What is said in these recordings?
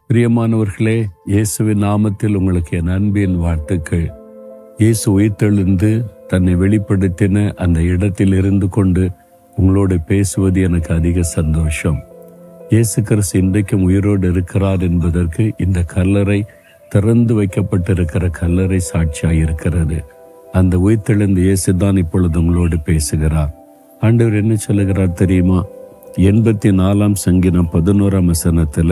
பிரியமானவர்களே, இயேசுவின் நாமத்தில் உங்களுக்கு என் அன்பின் வாழ்த்துக்கள். இயேசு உயிர்த்தெழுந்து தன்னை வெளிப்படுத்தின அந்த இடத்தில் இருந்து கொண்டு உங்களோடு பேசுவது எனக்கு அதிக சந்தோஷம். இயேசு கிறிஸ்து இன்றைக்கும் உயிரோடு இருக்கிறார் என்பதற்கு இந்த கல்லறை, திறந்து வைக்கப்பட்டிருக்கிற கல்லறை சாட்சியாயிருக்கிறது. அந்த உயிர்த்தெழுந்த இயேசு தான் இப்பொழுது உங்களோடு பேசுகிறார். ஆண்டவர் என்ன சொல்லுகிறார் தெரியுமா? 84 சங்கீதம் 11 வசனத்துல,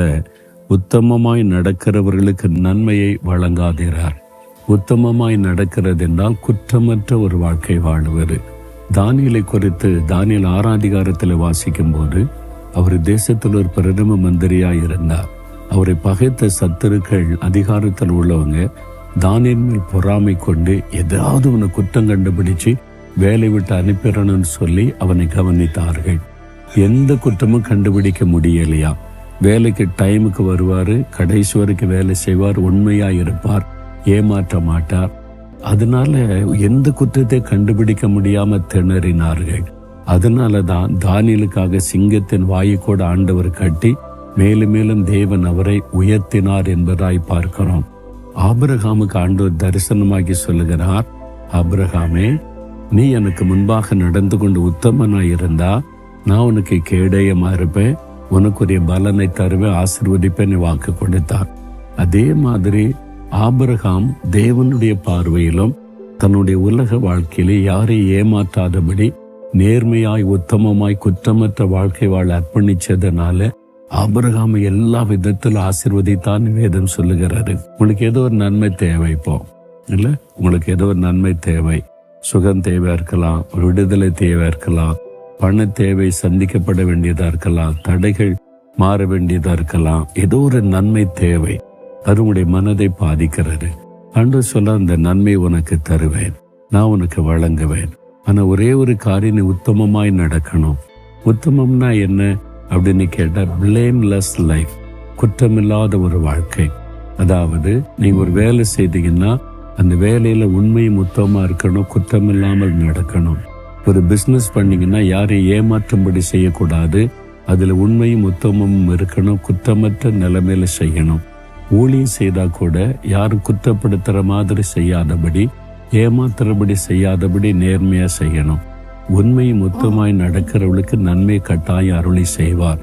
உத்தமமாய் நடக்கிறவர்களுக்கு நன்மையை வழங்காதீரார். உத்தமமாய் நடக்கிறது என்றால் குற்றமற்ற ஒரு வாழ்க்கை வாழ்வது. தானியேலை குறித்து தானியேல் 6 அதிகாரத்தில் வாசிக்கும் போது, அவர் தேசத்தில் ஒரு பிரதம மந்திரியாய் இருந்தார். அவரை பகைத்த சத்துருக்கள், அதிகாரத்தில் உள்ளவங்க தானியேல் மேல் பொறாமை கொண்டு ஏதாவது ஒன்று குற்றம் கண்டுபிடிச்சு வேலை விட்டு அனுப்பிடணும்னு சொல்லி அவனை கவனித்தார்கள். எந்த குற்றமும் கண்டுபிடிக்க முடியலையா. வேலைக்கு டைமுக்கு வருவாரு, கடைசி வரைக்கும் வேலை செய்வார், உண்மையா இருப்பார், ஏமாற்ற மாட்டார். அதனால எந்த குற்றத்தை கண்டுபிடிக்க முடியாம திணறினார்கள். அதனாலதான் தானியேலுக்காக சிங்கத்தின் வாயை கூட ஆண்டவர் கட்டி மேலும் மேலும் தேவன் அவரை உயர்த்தினார் என்பதாய் பார்க்கிறோம். ஆபிரகாமுக்கு ஆண்டவர் தரிசனமாகி சொல்லுகிறார், ஆபிரகாமே, நீ எனக்கு முன்பாக நடந்து கொண்டு உத்தமனாய் இருந்தா நான் உனக்கு கேடயமா இருப்பேன், உனக்குரிய பலனை தருவேன், ஆசீர்வதிப்பேன் வாக்கு கொடுத்தார். அதே மாதிரி ஆபிரகாம் தேவனுடைய பார்வையிலும் தன்னுடைய உலக வாழ்க்கையிலே யாரை ஏமாற்றாதபடி நேர்மையாய் உத்தமமாய் குற்றமற்ற வாழ்க்கை வாழ அர்ப்பணிச்சதுனால ஆபிரகாம் எல்லா விதத்திலும் ஆசீர்வதித்தான் வேதம் சொல்லுகிறாரு. உங்களுக்கு ஏதோ ஒரு நன்மை தேவை, இப்போ இல்ல, உங்களுக்கு ஏதோ ஒரு நன்மை தேவை, சுகம் தேவையா இருக்கலாம், ஒரு விடுதலை தேவையா இருக்கலாம், பண தேவை சந்திக்கப்பட வேண்டியதா இருக்கலாம், தடைகள் மாற வேண்டியதா இருக்கலாம், ஏதோ ஒரு நன்மை தேவை. அது உங்களுடைய மனதை பாதிக்கிறது. ஆண்டவர் சொல்ல, அந்த நன்மை உனக்கு தருவேன், நான் உனக்கு வழங்குவேன். ஆனா ஒரே ஒரு காரியம், உத்தமமாய் நடக்கணும். உத்தமம்னா என்ன அப்படின்னு கேட்டா, பிளேம்லெஸ் லைஃப், குற்றமில்லாத ஒரு வாழ்க்கை. அதாவது நீங்க ஒரு வேலை செய்தீங்கன்னா அந்த வேலையில உண்மையும் உத்தமமா இருக்கணும், குற்றமில்லாமல் நடக்கணும். ஒரு பிசினஸ் பண்ணீங்கன்னா யாரையும் ஏமாற்றும்படி செய்யக்கூடாது, அதுல உண்மையும் உத்தமமும் இருக்கணும், குற்றமற்ற நிலைமையில செய்யணும். ஊழியம் செய்தா கூட யாரும் குற்றப்படுத்துற மாதிரி செய்யாதபடி, ஏமாத்துறபடி செய்யாதபடி நேர்மையா செய்யணும். உண்மையும் உத்தமாய் நடக்கிறவளுக்கு நன்மை கட்டாயம் அருளி செய்வார்.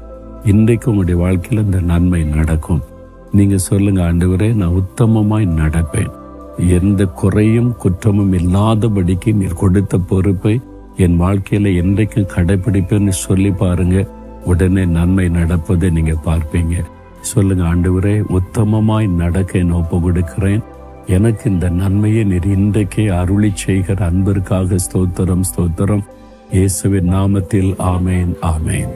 இன்றைக்கு உங்களுடைய வாழ்க்கையில இந்த நன்மை நடக்கும். நீங்க சொல்லுங்க, ஆண்டவரே, நான் உத்தமமாய் நடப்பேன், எந்த குறையும் குற்றமும் இல்லாதபடிக்கு நீர் கொடுத்த பொறுப்பை என் வாழ்க்கையில என்றைக்கும் கடைபிடிப்பேன்னு சொல்லி பாருங்க. உடனே நன்மை நடப்பதை நீங்க பார்ப்பீங்க. சொல்லுங்க, ஆண்டவரே, உத்தமமாய் நடக்க நான் ஒப்பு கொடுக்கிறேன். எனக்கு இந்த நன்மையை நீர் இன்றைக்கே அருளி செய்கிற அன்பிற்காக ஸ்தோத்திரம், ஸ்தோத்திரம். இயேசுவின் நாமத்தில் ஆமேன், ஆமேன்.